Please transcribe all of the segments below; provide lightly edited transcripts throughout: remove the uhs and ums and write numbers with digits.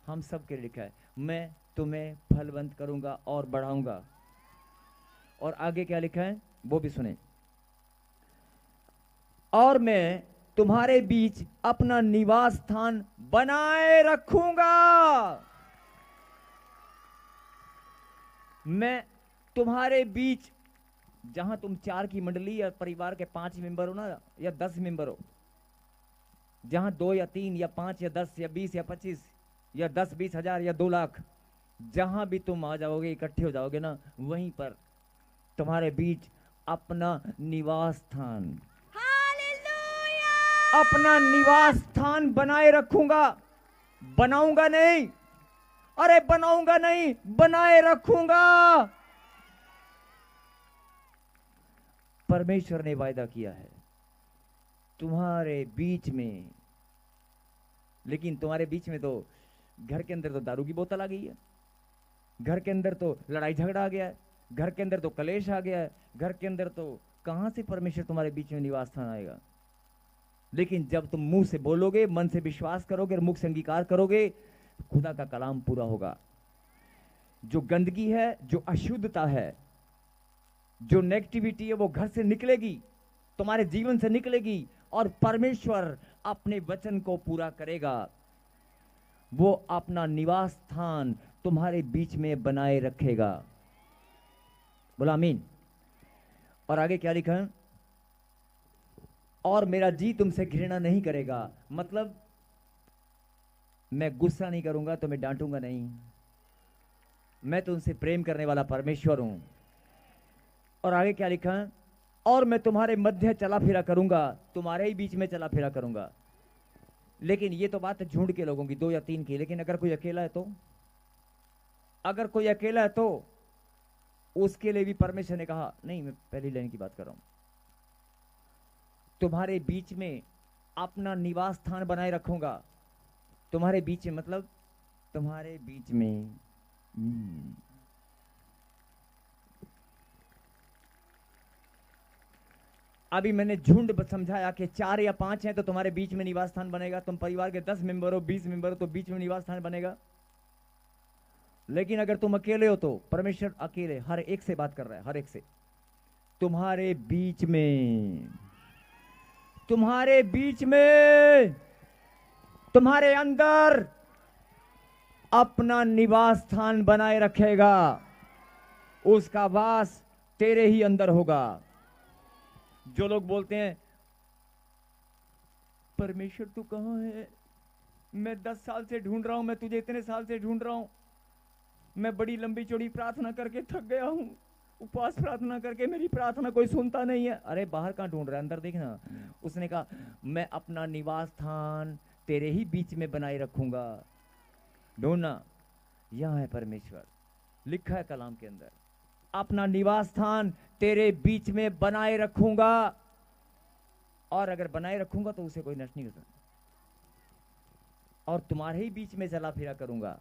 हम सब के लिए लिखा है, मैं तुम्हें फलवंत करूंगा और बढ़ाऊंगा। और आगे क्या लिखा है वो भी सुने। और मैं तुम्हारे बीच अपना निवास स्थान बनाए रखूंगा। मैं तुम्हारे बीच, जहां तुम 4 की मंडली या परिवार के 5 मेंबर हो ना, या 10 मेंबर हो, जहां 2 या 3 या 5 या 10 या 20 या 25 या 10-20 हजार या 2 लाख, जहां भी तुम आ जाओगे, इकट्ठे हो जाओगे ना, वहीं पर तुम्हारे बीच अपना निवास स्थान, अपना निवास स्थान बनाए रखूंगा। बनाऊंगा नहीं, अरे बनाऊंगा नहीं, बनाए रखूंगा। परमेश्वर ने वायदा किया है तुम्हारे बीच में। लेकिन तुम्हारे बीच में तो घर के अंदर तो दारू की बोतल आ गई है, घर के अंदर तो लड़ाई झगड़ा आ गया है, घर के अंदर तो कलेश आ गया है, घर के अंदर तो कहां से परमेश्वर तुम्हारे बीच में निवास स्थान आएगा। लेकिन जब तुम मुंह से बोलोगे, मन से विश्वास करोगे और मुख से अंगीकार करोगे, खुदा का कलाम पूरा होगा। जो गंदगी है, जो अशुद्धता है, जो नेगेटिविटी है, वो घर से निकलेगी, तुम्हारे जीवन से निकलेगी, और परमेश्वर अपने वचन को पूरा करेगा। वो अपना निवास स्थान तुम्हारे बीच में बनाए रखेगा। बोला आमीन। और आगे क्या लिखा है, और मेरा जी तुमसे घृणा नहीं करेगा। मतलब मैं गुस्सा नहीं करूंगा, तुम्हें डांटूंगा नहीं, मैं तुमसे प्रेम करने वाला परमेश्वर हूं। और आगे क्या लिखा है, और मैं तुम्हारे मध्य चला फिरा करूंगा, तुम्हारे ही बीच में चला फिरा करूंगा। लेकिन ये तो बात है झुंड के लोगों की, 2 या 3 की। लेकिन अगर कोई अकेला है तो, अगर कोई अकेला है तो उसके लिए भी परमेश्वर ने कहा, नहीं, मैं पहली लाइन की बात कर रहा हूं, तुम्हारे बीच में अपना निवास स्थान बनाए रखूंगा। तुम्हारे बीच में मतलब तुम्हारे बीच में। अभी मैंने झुंड समझाया कि 4 या 5 हैं तो तुम्हारे बीच में निवास स्थान बनेगा। तुम परिवार के 10 मेंबर हो, 20 मेंबर हो, तो बीच में निवास स्थान बनेगा। लेकिन अगर तुम अकेले हो तो परमेश्वर अकेले हर एक से बात कर रहा है, हर एक से। तुम्हारे बीच में, तुम्हारे बीच में, तुम्हारे अंदर अपना निवास स्थान बनाए रखेगा। उसका वास तेरे ही अंदर होगा। जो लोग बोलते हैं परमेश्वर तू कहां है, मैं 10 साल से ढूंढ रहा हूं, मैं तुझे इतने साल से ढूंढ रहा हूं, मैं बड़ी लंबी चौड़ी प्रार्थना करके थक गया हूं, उपवास प्रार्थना करके मेरी प्रार्थना कोई सुनता नहीं है। अरे बाहर कहां ढूंढ रहा है, अंदर देखना। उसने कहा मैं अपना निवास स्थान तेरे ही बीच में बनाए रखूंगा। ढूंढना, यहां है परमेश्वर, लिखा है कलाम के अंदर, अपना निवास स्थान तेरे बीच में बनाए रखूंगा। और अगर बनाए रखूंगा तो उसे कोई नष्ट नहीं कर सकता, और तुम्हारे ही बीच में चला फिरा करूंगा,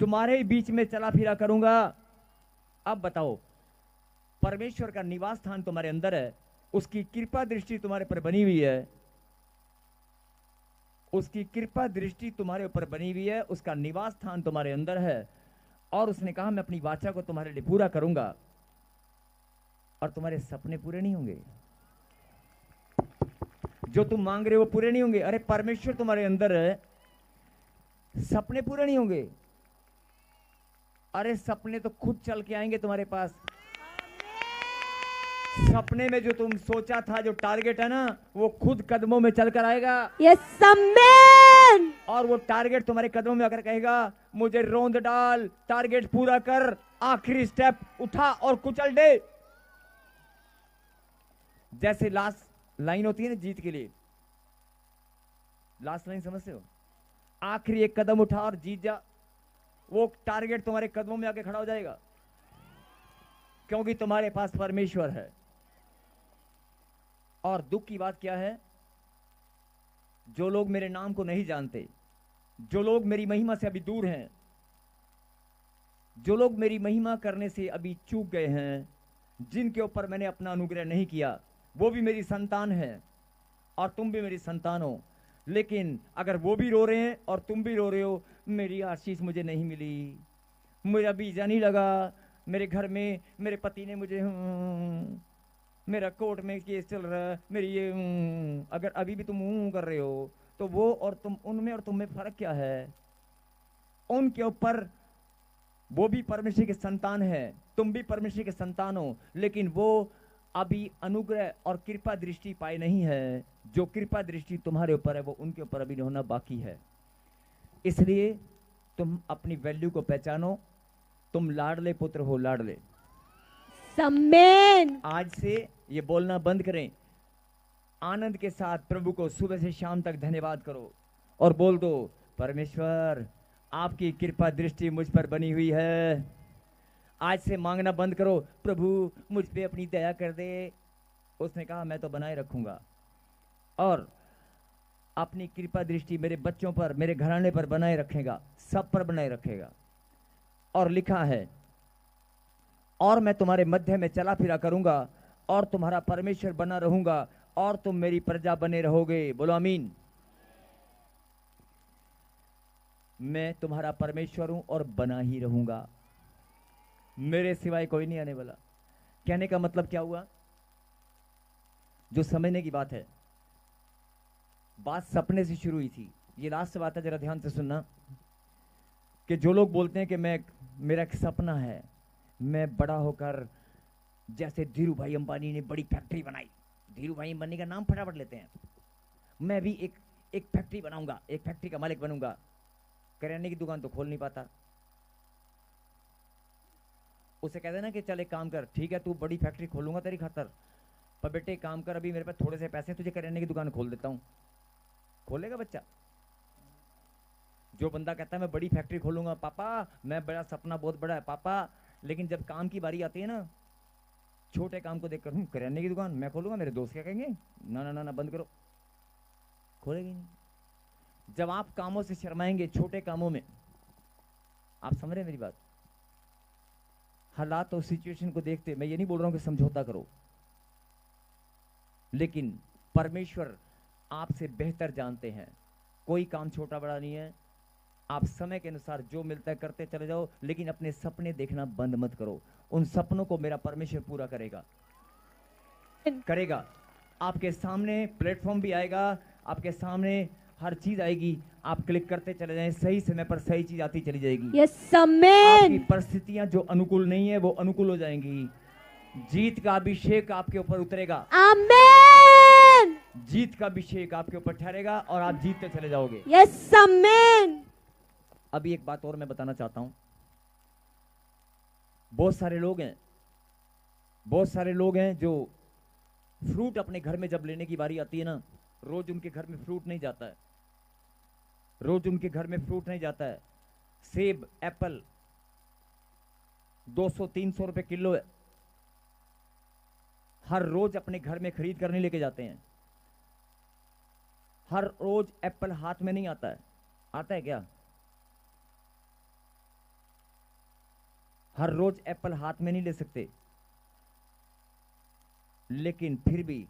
तुम्हारे ही बीच में चला फिरा करूंगा। अब बताओ, परमेश्वर का निवास स्थान तुम्हारे अंदर है, उसकी कृपा दृष्टि तुम्हारे पर बनी हुई है, उसकी कृपा दृष्टि तुम्हारे ऊपर बनी हुई है, उसका निवास स्थान तुम्हारे अंदर है। और उसने कहा मैं अपनी वाचा को तुम्हारे लिए पूरा करूंगा, और तुम्हारे सपने पूरे नहीं होंगे, जो तुम मांग रहे हो वो पूरे नहीं होंगे। अरे परमेश्वर तुम्हारे अंदर है, सपने पूरे नहीं होंगे। अरे सपने तो खुद चल के आएंगे तुम्हारे पास। सपने में जो तुम सोचा था, जो टारगेट है ना, वो खुद कदमों में चलकर आएगा। Yes amen. और वो टारगेट तुम्हारे कदमों में आकर कहेगा मुझे रोंद डाल, टारगेट पूरा कर, आखिरी स्टेप उठा और कुचल दे। जैसे लास्ट लाइन होती है ना जीत के लिए, लास्ट लाइन समझते हो, आखिरी एक कदम उठा और जीत जा। वो टारगेट तुम्हारे कदमों में आके खड़ा हो जाएगा, क्योंकि तुम्हारे पास परमेश्वर है। और दुख की बात क्या है, जो लोग मेरे नाम को नहीं जानते, जो लोग मेरी महिमा से अभी दूर हैं, जो लोग मेरी महिमा करने से अभी चूक गए हैं, जिनके ऊपर मैंने अपना अनुग्रह नहीं किया, वो भी मेरी संतान है और तुम भी मेरी संतान हो। लेकिन अगर वो भी रो रहे हैं और तुम भी रो रहे हो, मेरी आशीष मुझे नहीं मिली, मेरा वीजा नहीं लगा, मेरे घर में मेरे पति ने मुझे मेरा कोर्ट में केस चल रहा है, मेरी ये अगर अभी भी तुम कर रहे हो तो वो और तुम, उनमें और तुम में फर्क क्या है? उनके ऊपर वो भी परमेश्वर के संतान है, तुम भी परमेश्वर के संतान हो, लेकिन वो अभी अनुग्रह और कृपा दृष्टि पाई नहीं है। जो कृपा दृष्टि तुम्हारे ऊपर है वो उनके ऊपर अभी होना बाकी है। इसलिए तुम अपनी वैल्यू को पहचानो। तुम लाडले पुत्र हो, लाडले। आमेन। आज से ये बोलना बंद करें, आनंद के साथ प्रभु को सुबह से शाम तक धन्यवाद करो और बोल दो, परमेश्वर आपकी कृपा दृष्टि मुझ पर बनी हुई है। आज से मांगना बंद करो, प्रभु मुझ पे अपनी दया कर दे। उसने कहा मैं तो बनाए रखूंगा, और अपनी कृपा दृष्टि मेरे बच्चों पर, मेरे घराने पर बनाए रखेगा, सब पर बनाए रखेगा। और लिखा है, और मैं तुम्हारे मध्य में चला फिरा करूंगा और तुम्हारा परमेश्वर बना रहूंगा और तुम मेरी प्रजा बने रहोगे। बोलो आमीन। मैं तुम्हारा परमेश्वर हूं और बना ही रहूंगा, मेरे सिवाय कोई नहीं आने वाला। कहने का मतलब क्या हुआ? जो समझने की बात है, बात सपने से शुरू हुई थी। ये लास्ट बात है, जरा ध्यान से सुनना। कि जो लोग बोलते हैं कि मेरा एक सपना है, मैं बड़ा होकर जैसे धीरू भाई अंबानी ने बड़ी फैक्ट्री बनाई, धीरू भाई अंबानी का नाम फटाफट लेते हैं, मैं भी एक फैक्ट्री बनाऊंगा, एक फैक्ट्री का मालिक बनूंगा। किराने की दुकान तो खोल नहीं पाता। उसे कहते ना कि चल एक काम कर, ठीक है तू बड़ी फैक्ट्री खोलूंगा तेरी खातर, पर बेटे काम कर, अभी मेरे पास थोड़े से पैसे, तुझे किराने की दुकान खोल देता हूं। खोलेगा बच्चा? जो बंदा कहता है मैं बड़ी फैक्ट्री खोलूंगा पापा, मैं बड़ा सपना बहुत बड़ा है पापा, लेकिन जब काम की बारी आती है ना, छोटे काम को देखकर किराने की दुकान मैं खोलूंगा, मेरे दोस्त क्या कहेंगे, ना ना ना ना बंद करो, खोलेगी नहीं। जब आप कामों से शर्माएंगे, छोटे कामों में, आप समझ रहे हैं मेरी बात? हालात और सिचुएशन को देखते, मैं ये नहीं बोल रहा हूं कि समझौता करो, लेकिन परमेश्वर आपसे बेहतर जानते हैं। कोई काम छोटा बड़ा नहीं है। आप समय के अनुसार जो मिलता है करते चले जाओ, लेकिन अपने सपने देखना बंद मत करो। उन सपनों को मेरा परमेश्वर पूरा करेगा, करेगा। आपके सामने प्लेटफॉर्म भी आएगा, आपके सामने हर चीज आएगी, आप क्लिक करते चले जाएं, सही समय पर सही चीज आती चली जाएगी। Yes amen. आपकी परिस्थितियां जो अनुकूल नहीं है वो अनुकूल हो जाएंगी। जीत का अभिषेक आपके ऊपर उतरेगा, आमेन। जीत का अभिषेक आपके ऊपर ठहरेगा और आप जीतते चले जाओगे। Yes amen. अभी एक बात और मैं बताना चाहता हूं। बहुत सारे लोग हैं जो फ्रूट अपने घर में जब लेने की बारी आती है ना, रोज उनके घर में फ्रूट नहीं जाता है, रोज उनके घर में फ्रूट नहीं जाता है। सेब, एप्पल 200-300 रुपए किलो है, हर रोज अपने घर में खरीद कर नहीं लेके जाते हैं। हर रोज एप्पल हाथ में नहीं आता है, आता है क्या? हर रोज एप्पल हाथ में नहीं ले सकते, लेकिन फिर भी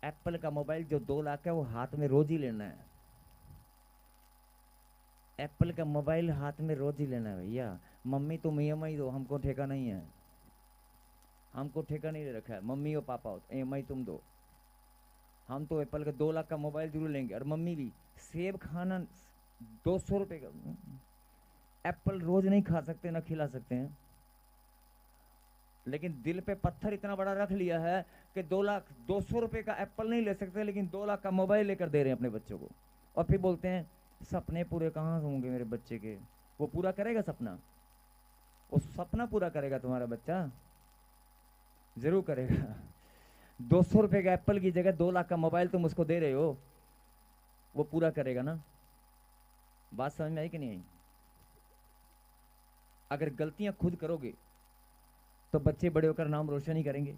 एप्पल का मोबाइल जो 2 लाख है वो हाथ में रोज ही लेना है। एप्पल का मोबाइल हाथ में रोज ही लेना है भैया। मम्मी तुम EMI दो, हमको ठेका नहीं है, हमको ठेका नहीं दे रखा है। मम्मी और पापा EMI तुम दो, हम तो एप्पल का 2 लाख का मोबाइल जरूर लेंगे। और मम्मी भी सेब खाना 200 रुपए का, एप्पल रोज नहीं खा सकते ना खिला सकते हैं, लेकिन दिल पे पत्थर इतना बड़ा रख लिया है कि 200 रुपए का एप्पल नहीं ले सकते, लेकिन 2 लाख का मोबाइल लेकर दे रहे हैं अपने बच्चों को। और फिर बोलते हैं सपने पूरे कहाँ होंगे मेरे बच्चे के। वो पूरा करेगा सपना? वो सपना पूरा करेगा तुम्हारा बच्चा, जरूर करेगा। 200 रुपए का एप्पल की जगह 2 लाख का मोबाइल तुम उसको दे रहे हो, वो पूरा करेगा ना? बात समझ में आई कि नहीं आई? अगर गलतियां खुद करोगे तो बच्चे बड़े होकर नाम रोशन ही करेंगे।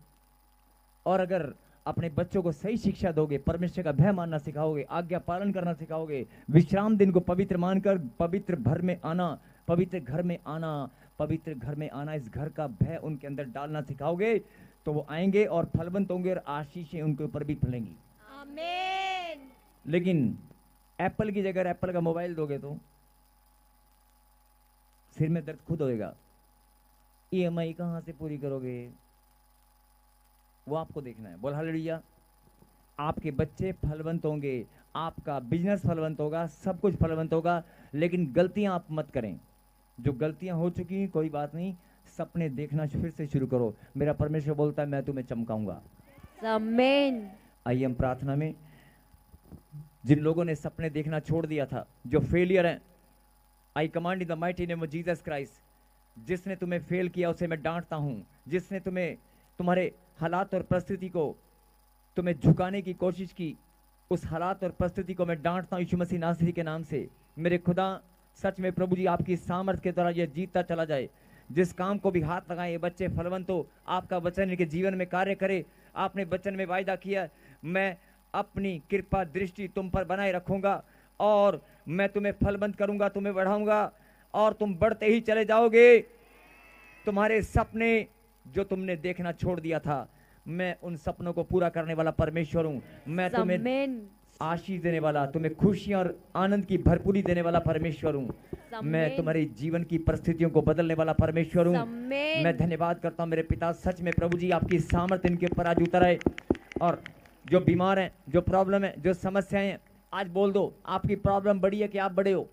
और अगर अपने बच्चों को सही शिक्षा दोगे, परमेश्वर का भय मानना सिखाओगे, आज्ञा पालन करना सिखाओगे, विश्राम दिन को पवित्र मानकर पवित्र घर में आना, पवित्र घर में आना, पवित्र घर में आना, इस घर का भय उनके अंदर डालना सिखाओगे, तो वो आएंगे और फलवंत होंगे और आशीषें उनके ऊपर भी फलेंगी। आमीन। लेकिन एप्पल की जगह एप्पल का मोबाइल दोगे तो सिर में दर्द खुद होएगा। EMI कहाँ से पूरी करोगे, वो आपको देखना है। बोल हालेलुया। आपके बच्चे फलवंत होंगे, आपका बिजनेस फलवंत होगा, सब कुछ फलवंत होगा, लेकिन गलतियां आप मत करें। जो गलतियां हो चुकी हैं कोई बात नहीं, सपने देखना फिर से शुरू करो। मेरा परमेश्वर बोलता है मैं तुम्हें चमकाऊंगा। आमीन। आइए हम प्रार्थना में। जिन लोगों ने सपने देखना छोड़ दिया था, जो फेलियर हैं, आई command in the mighty name of Jesus Christ, जिसने तुम्हें फेल किया उसे मैं डांटता हूं। जिसने तुम्हें, तुम्हारे हालात और परिस्थिति को, तुम्हें झुकाने की कोशिश की, उस हालात और परिस्थिति को मैं डांटता हूं यीशु मसीह नासरी के नाम से। मेरे खुदा, सच में प्रभु जी आपकी सामर्थ के द्वारा यह जीतता चला जाए। जिस काम को भी हाथ लगाए ये बच्चे फलवंत हो, आपका वचन इनके जीवन में कार्य करे। आपने वचन में वायदा किया, मैं अपनी कृपा दृष्टि तुम पर बनाए रखूंगा और मैं तुम्हें फलवंत करूंगा, तुम्हें बढ़ाऊंगा और तुम बढ़ते ही चले जाओगे। तुम्हारे सपने जो तुमने देखना छोड़ दिया था, मैं उन सपनों को पूरा करने वाला परमेश्वर हूं। मैं तुम्हें आमीन। आशीष देने वाला, तुम्हें खुशियां और आनंद की भरपूरी देने वाला परमेश्वर हूं। मैं तुम्हारे जीवन की परिस्थितियों को बदलने वाला परमेश्वर हूं। आमीन। मैं धन्यवाद करता हूं मेरे पिता, सच में प्रभु जी आपकी सामर्थ इनके ऊपर आज उतर आए। और जो बीमार हैं, जो प्रॉब्लम है, जो समस्याएं हैं, आज बोल दो आपकी प्रॉब्लम बड़ी है कि आप बड़े हो।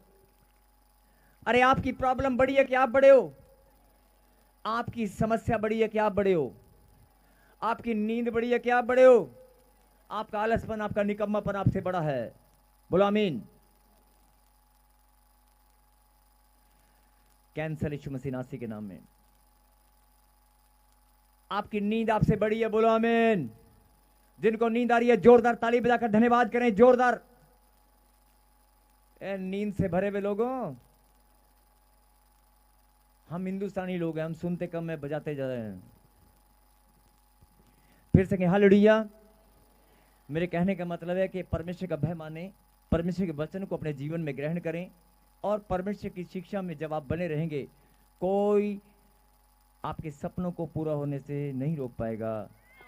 अरे आपकी प्रॉब्लम बड़ी है कि आप बड़े हो। आपकी समस्या बड़ी है कि आप बड़े हो। आपकी नींद बड़ी है कि आप बड़े हो। आपका आलसपन, आपका निकम्मापन आपसे बड़ा है। बोलो आमीन। कैंसर यीशु मसीह नासरी के नाम में। आपकी नींद आपसे बड़ी है। बोलो आमीन। जिनको नींद आ रही है जोरदार ताली बजाकर धन्यवाद करें, जोरदार। नींद से भरे हुए लोगों, हम हिंदुस्तानी लोग हैं, हम सुनते कम है, बजाते जा रहे हैं। फिर से कहें हालेलुया। मेरे कहने का मतलब है कि परमेश्वर का भय माने, परमेश्वर के वचन को अपने जीवन में ग्रहण करें और परमेश्वर की शिक्षा में जब आप बने रहेंगे, कोई आपके सपनों को पूरा होने से नहीं रोक पाएगा।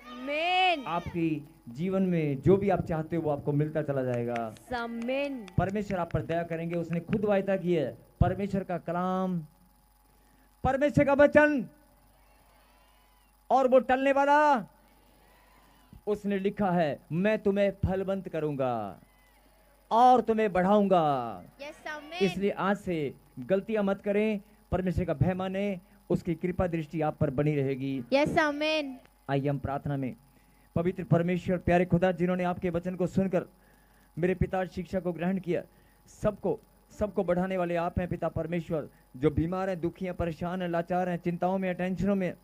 आमीन। आपकी जीवन में जो भी आप चाहते हो वो आपको मिलता चला जाएगा। आमीन। परमेश्वर आप पर दया करेंगे। उसने खुद वायदा की है, परमेश्वर का कलाम, परमेश्वर का वचन और वो टलने वाला। उसने लिखा है मैं तुम्हें फलवंत करूंगा और तुम्हें बढ़ाऊंगा। यस आमीन। इसलिए आज से गलतियां मत करें, परमेश्वर का भय माने, उसकी कृपा दृष्टि आप पर बनी रहेगी। यस आमीन। आइए हम प्रार्थना में। पवित्र परमेश्वर, प्यारे खुदा, जिन्होंने आपके वचन को सुनकर मेरे पिता शिक्षा को ग्रहण किया, सबको बढ़ाने वाले आप हैं पिता परमेश्वर। जो बीमार हैं, दुखी हैं, परेशान हैं, लाचार हैं, चिंताओं में, टेंशनों में,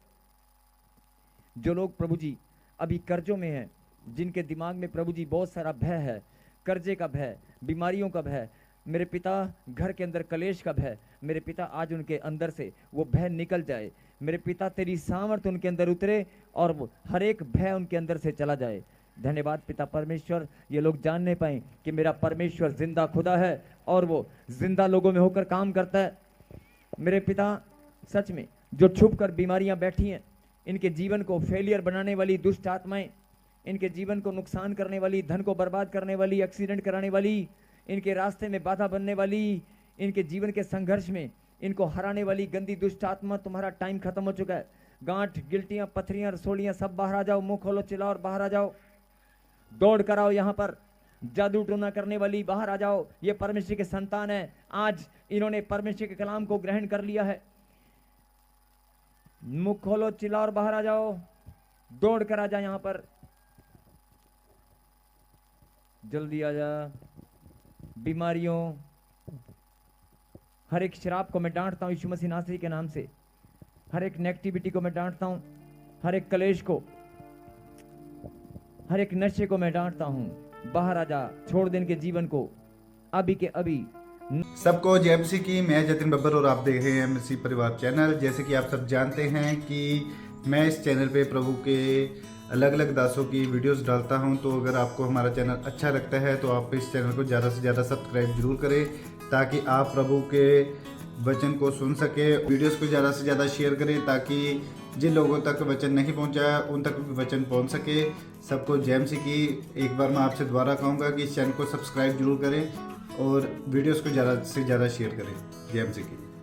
जो लोग प्रभु जी अभी कर्जों में हैं, जिनके दिमाग में प्रभु जी बहुत सारा भय है, कर्जे का भय, बीमारियों का भय, मेरे पिता घर के अंदर कलेश का भय, मेरे पिता आज उनके अंदर से वो भय निकल जाए। मेरे पिता तेरी सामर्थ उनके अंदर उतरे और वो हर एक भय उनके अंदर से चला जाए। धन्यवाद पिता परमेश्वर, ये लोग जानने पाए कि मेरा परमेश्वर जिंदा खुदा है और वो जिंदा लोगों में होकर काम करता है। मेरे पिता सच में जो छुप कर बीमारियां बैठी हैं, इनके जीवन को फेलियर बनाने वाली दुष्ट आत्माएं, इनके जीवन को नुकसान करने वाली, धन को बर्बाद करने वाली, एक्सीडेंट कराने वाली, इनके रास्ते में बाधा बनने वाली, इनके जीवन के संघर्ष में इनको हराने वाली गंदी दुष्ट आत्मा, तुम्हारा टाइम खत्म हो चुका है। गांठ, गिल्टियां, पथरियां, रसोलियां सब बाहर आ जाओ। मुंह खोलो, चिल्लाओ और बाहर आ जाओ। दौड़ कर आओ यहाँ पर। जादू टोना करने वाली बाहर आ जाओ। ये परमेश्वर के संतान है। आज इन्होंने परमेश्वर के कलाम को ग्रहण कर लिया है। मुंह खोलो, चिल्लाओ और बाहर आ जाओ। दौड़ कर आ जा यहाँ पर, जल्दी आ जा। बीमारियों, हर एक शराब को मैं डांटता हूं यीशु मसीह नासरी के नाम से। हर एक नेगेटिविटी को मैं डांटता हूं, हर एक कलेश को, हर एक नशे को मैं डांटता हूं। बाहर आ जा, छोड़ दे इनके जीवन को अभी के अभी। सबको जय मसीह की। मैं जतिन बब्बर और आप देख रहे हैं मसीह परिवार चैनल। जैसे कि आप सब जानते हैं कि मैं इस चैनल पे प्रभु के अलग अलग दासों की वीडियोस डालता हूं, तो अगर आपको हमारा चैनल अच्छा लगता है तो आप इस चैनल को ज़्यादा से ज़्यादा सब्सक्राइब जरूर करें, ताकि आप प्रभु के वचन को सुन सके। वीडियोस को ज़्यादा से ज़्यादा शेयर करें, ताकि जिन लोगों तक वचन नहीं पहुंचा उन तक भी वचन पहुंच सके। सबको जय मसीह की। एक बार मैं आपसे दोबारा कहूँगा कि इस चैनल को सब्सक्राइब जरूर करें और वीडियोस को ज़्यादा से ज़्यादा शेयर करें। जय मसीह की।